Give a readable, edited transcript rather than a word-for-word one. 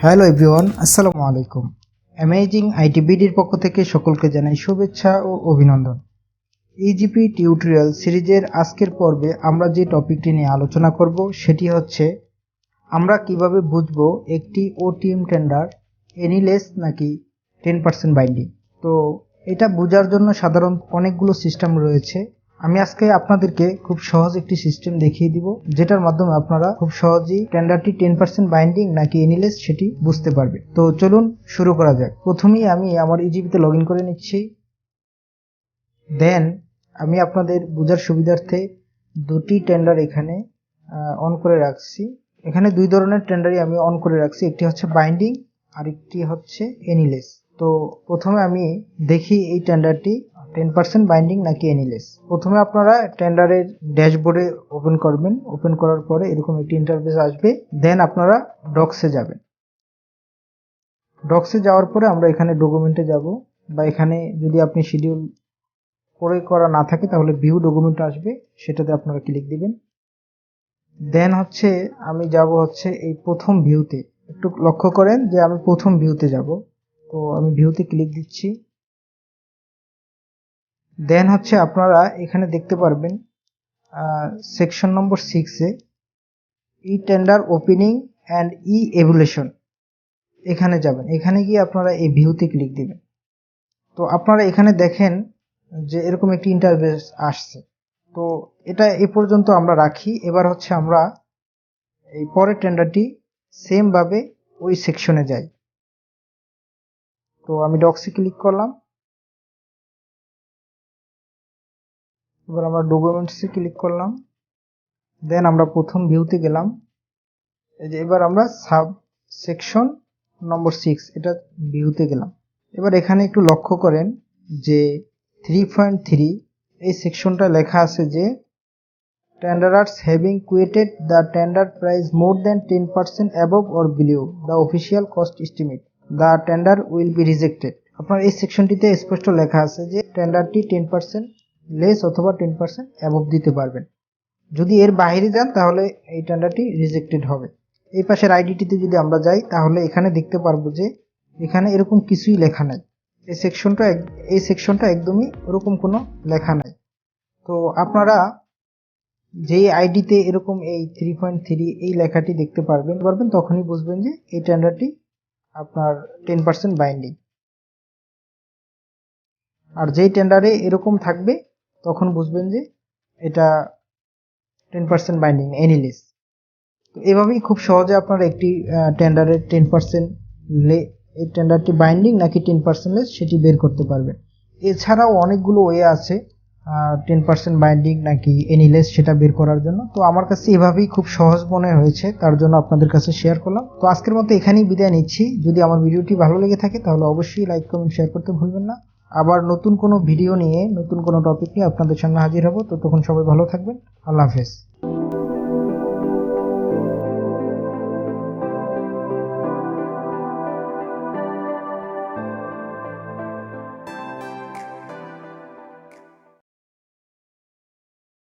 Hello everyone, আসসালামু আলাইকুম। Amazing আইটিবিডির পক্ষ থেকে সকলকে জানাই শুভেচ্ছা ও অভিনন্দন। ইজিপি টিউটোরিয়াল সিরিজের আজকের পর্বে আমরা যে টপিকটি নিয়ে আলোচনা করব সেটি হচ্ছে আমরা কিভাবে বুঝব একটি ওটিএম টেন্ডার এনিলেস নাকি 10% বাইন্ডিং। তো এটা বোঝার জন্য সাধারণত অনেকগুলো সিস্টেম রয়েছে। আমি আজকে আপনাদেরকে খুব সহজ একটি সিস্টেম দেখিয়ে দিব, যেটার মাধ্যমে আপনারা খুব সহজেই টেন্ডারটি 10% বাইন্ডিং নাকি এনিলেস সেটি বুঝতে পারবে। তো চলুন শুরু করা যাক। প্রথমেই আমি আমার ইজিপিতে লগ ইন করে নিচ্ছি। দেন আমি আপনাদের বোঝার সুবিধার্থে দুটি টেন্ডার এখানে অন করে রাখছি। এখানে দুই ধরনের টেন্ডারই আমি অন করে রাখছি, একটি হচ্ছে বাইন্ডিং আর একটি হচ্ছে এনিলেস। তো প্রথমে আমি দেখি এই টেন্ডারটি 10% বাইন্ডিং নাকি এনিলেস। প্রথমে আপনারা টেন্ডারের ড্যাশবোর্ডে ওপেন করবেন। ওপেন করার পরে এরকম একটি ইন্টারফেস আসবে। দেন আপনারা ডক্সে যাবেন। ডক্সে যাওয়ার পরে আমরা এখানে ডকুমেন্টে যাব, বা এখানে যদি আপনি শিডিউল করে করা না থাকে তাহলে ভিউ ডকুমেন্ট আসবে, সেটাতে আপনারা ক্লিক দিবেন। দেন হচ্ছে আমি যাব হচ্ছে এই প্রথম ভিউতে। একটু লক্ষ্য করেন যে আমি প্রথম ভিউতে যাব। তো আমি ভিউতে ক্লিক দিচ্ছি। দেন হচ্ছে আপনারা এখানে দেখতে পারবেন সেকশন নম্বর 6-এ E tender opening and E evaluation, এখানে যাবেন। এখানে গিয়ে আপনারা এই ভিউতে ক্লিক দিবেন। তো আপনারা এখানে দেখেন যে এরকম একটি ইন্টারফেস আসছে। তো এটা এ পর্যন্ত আমরা রাখি। এবার হচ্ছে আমরা এই পরের টেন্ডারটি সেম ভাবে ওই সেকশনে যাই। তো আমি ডক্সে ক্লিক করলাম। এবার আমরা ডকুমেন্টসে ক্লিক করলাম। দেন আমরা প্রথম ভিউতে গেলাম। এই যে এবার আমরা সাব সেকশন নম্বর 6 এটা ভিউতে গেলাম। এবার এখানে একটু লক্ষ্য করেন যে 3.3 এই সেকশনটা লেখা আছে যে tenderers having quoted the tender price more than 10% above or below the official cost estimate, the tender will be rejected. আপনার এই সেকশনটিতে স্পষ্ট লেখা আছে যে টেন্ডারটি 10% লেস অথবা 10% অ্যাবভ দিতে পারবেন। যদি এর বাইরে যান তাহলে এই টেন্ডারটি রিজেক্টেড হবে। এই পাশের আইডিটিতে যদি আমরা যাই তাহলে এখানে দেখতে পারবো যে এখানে এরকম কিছুই লেখা নাই। এই সেকশনটা একদমই ওরকম কোনো লেখা নাই। তো আপনারা যেই আইডিতে এরকম এই 3.3 এই লেখাটি দেখতে পারবেন তখনই বুঝবেন যে এই টেন্ডারটি আপনার 10% বাইন্ডিং। আর যেই টেন্ডারে এরকম থাকবে তখন বুঝবেন যে এটা 10% বাইন্ডিং এনিলেস। তো এভাবেই খুব সহজে আপনারা একটি টেন্ডারের 10% এই টেন্ডারটি বাইন্ডিং নাকি 10% লেস সেটি বের করতে পারবেন। এছাড়াও অনেকগুলো ওয়ে আছে 10% বাইন্ডিং নাকি এনিলেস সেটা বের করার জন্য। তো আমার কাছে এভাবেই খুব সহজ মনে হয়েছে, তার জন্য আপনাদের কাছে শেয়ার করলাম। তো আজকের মতো এখানেই বিদায় নিচ্ছি। যদি আমার ভিডিওটি ভালো লেগে থাকে তাহলে অবশ্যই লাইক কমেন্ট শেয়ার করতে ভুলবেন না। আবার নতুন কোনো ভিডিও নিয়ে নতুন কোনো টপিক নিয়ে আপনাদের সামনে হাজির হব। তো তখন সবাই ভালো থাকবেন। আল্লাহ হাফেজ।